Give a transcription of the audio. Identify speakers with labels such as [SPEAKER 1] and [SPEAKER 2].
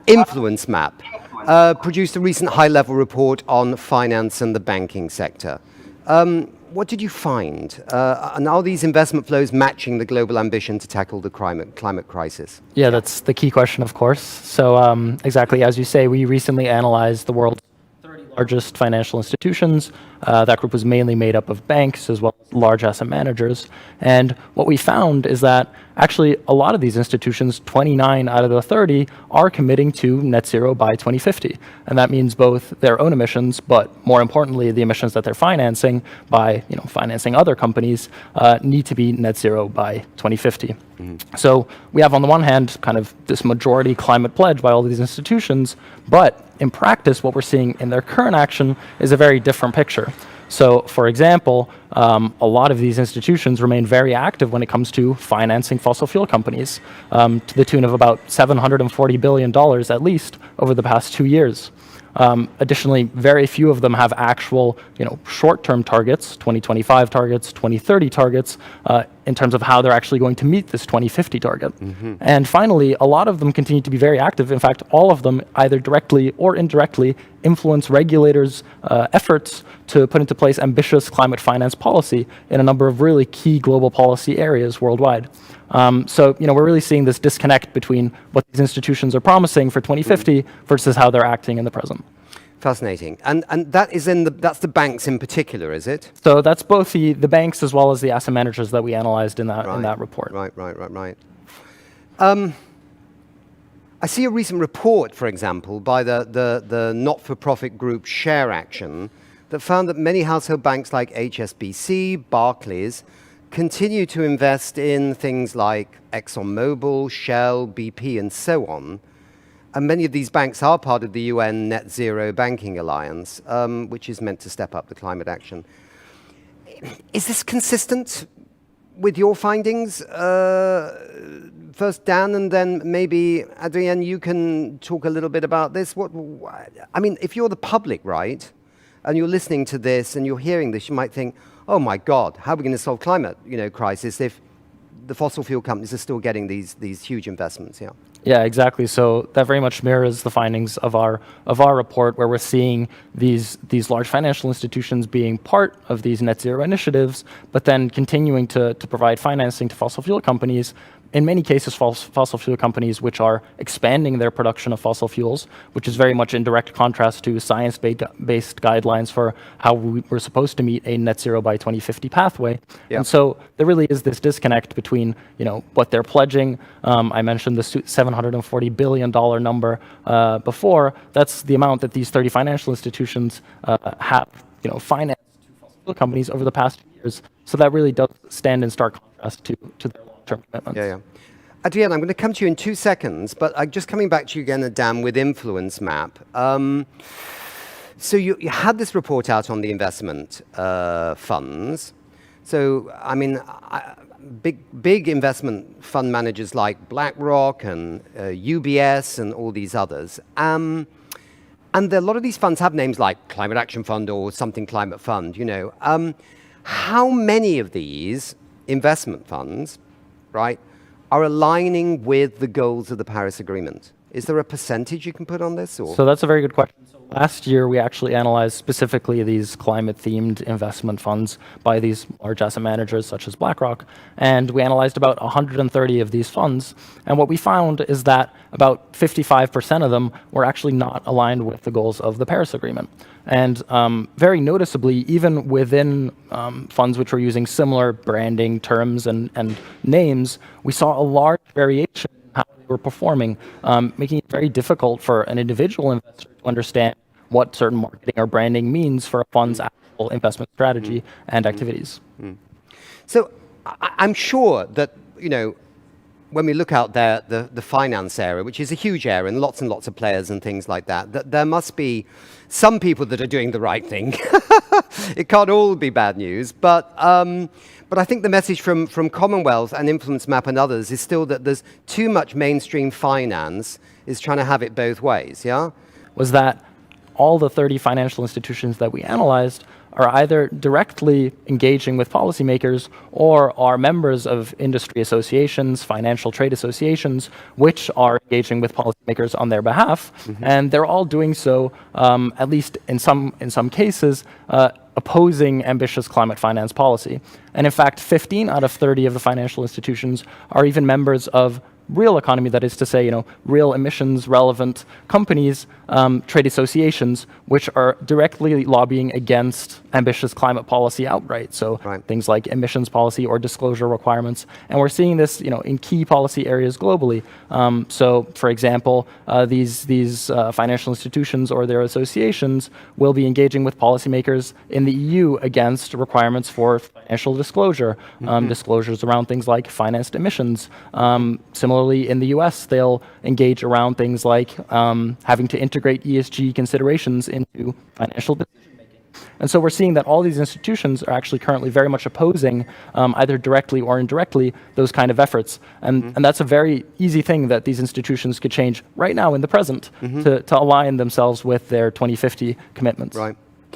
[SPEAKER 1] Influence Map produced a recent high-level report on finance and the banking sector. What did you find? And are these investment flows matching the global ambition to tackle the climate crisis?
[SPEAKER 2] Yeah, that's the key question, of course. So exactly as you say, we recently analyzed the world's 30 largest financial institutions. That group was mainly made up of banks as well as large asset managers. And what we found is that actually a lot of these institutions, 29 out of the 30, are committing to net zero by 2050. And that means both their own emissions, but more importantly, the emissions that they're financing by financing other companies need to be net zero by 2050. So we have on the one hand kind of this majority climate pledge by all these institutions, but in practice, what we're seeing in their current action is a very different picture. So, for example, a lot of these institutions remain very active when it comes to financing fossil fuel companies, to the tune of about $740 billion at least over the past 2 years. Additionally, very few of them have actual, short-term targets, 2025 targets, 2030 targets, in terms of how they're actually going to meet this 2050 target. And finally, a lot of them continue to be very active. In fact, all of them, either directly or indirectly, influence regulators' efforts to put into place ambitious climate finance policy in a number of really key global policy areas worldwide. So, we're really seeing this disconnect between what these institutions are promising for 2050 versus how they're acting in the present.
[SPEAKER 1] Fascinating. And that is that's the banks in particular, is it?
[SPEAKER 2] So that's both the banks as well as the asset managers that we analyzed in that report.
[SPEAKER 1] Right. I see a recent report, for example, by the not-for-profit group Share Action that found that many household banks like HSBC, Barclays, continue to invest in things like ExxonMobil, Shell, BP, and so on. And many of these banks are part of the UN Net Zero Banking Alliance, which is meant to step up the climate action. Is this consistent with your findings? First Dan, and then maybe Adrienne, you can talk a little bit about this. If you're the public, right, and you're listening to this and you're hearing this, you might think, oh my God, how are we going to solve climate crisis if the fossil fuel companies are still getting these huge investments?
[SPEAKER 2] Yeah, exactly. So that very much mirrors the findings of our report, where we're seeing these large financial institutions being part of these net zero initiatives, but then continuing to provide financing to fossil fuel companies. In many cases, fossil fuel companies which are expanding their production of fossil fuels, which is very much in direct contrast to science-based guidelines for how we're supposed to meet a net zero by 2050 pathway. Yeah. And so there really is this disconnect between what they're pledging. I mentioned the $740 billion number before. That's the amount that these 30 financial institutions have financed to fossil fuel companies over the past few years. So that really does stand in stark contrast to their long-term commitments.
[SPEAKER 1] Yeah. Adrienne, I'm going to come to you in 2 seconds, but just coming back to you again, Dan, with Influence Map. So you had this report out on the investment funds. So, big investment fund managers like BlackRock and UBS and all these others. And a lot of these funds have names like Climate Action Fund or something Climate Fund, How many of these investment funds, right, are aligning with the goals of the Paris Agreement? Is there a percentage you can put on this? Or?
[SPEAKER 2] So that's a very good question. So last year, we actually analyzed specifically these climate-themed investment funds by these large asset managers such as BlackRock, and we analyzed about 130 of these funds. And what we found is that about 55% of them were actually not aligned with the goals of the Paris Agreement. And very noticeably, even within funds which were using similar branding terms and names, we saw a large variation in how they were performing, making it very difficult for an individual investor to understand what certain marketing or branding means for a fund's actual investment strategy and activities.
[SPEAKER 1] So I'm sure that, when we look out there, the finance area, which is a huge area and lots of players and things like that there must be some people that are doing the right thing. It can't all be bad news, but I think the message from Commonwealth and Influence Map and others is still that there's too much mainstream finance is trying to have it both ways, yeah?
[SPEAKER 2] Was that all the 30 financial institutions that we analyzed are either directly engaging with policymakers or are members of industry associations, financial trade associations, which are engaging with policymakers on their behalf. And they're all doing so, at least in some cases, opposing ambitious climate finance policy. And in fact, 15 out of 30 of the financial institutions are even members of real economy, that is to say, real emissions relevant companies, trade associations, which are directly lobbying against ambitious climate policy outright. So things like emissions policy or disclosure requirements. And we're seeing this, in key policy areas globally. So for example, these financial institutions or their associations will be engaging with policymakers in the EU against requirements for financial disclosure, disclosures around things like financed emissions. Similarly, in the US, they'll engage around things like having to integrate ESG considerations into financial decision-making. And so we're seeing that all these institutions are actually currently very much opposing, either directly or indirectly, those kind of efforts. And that's a very easy thing that these institutions could change right now in the present to align themselves with their 2050 commitments.
[SPEAKER 1] Right.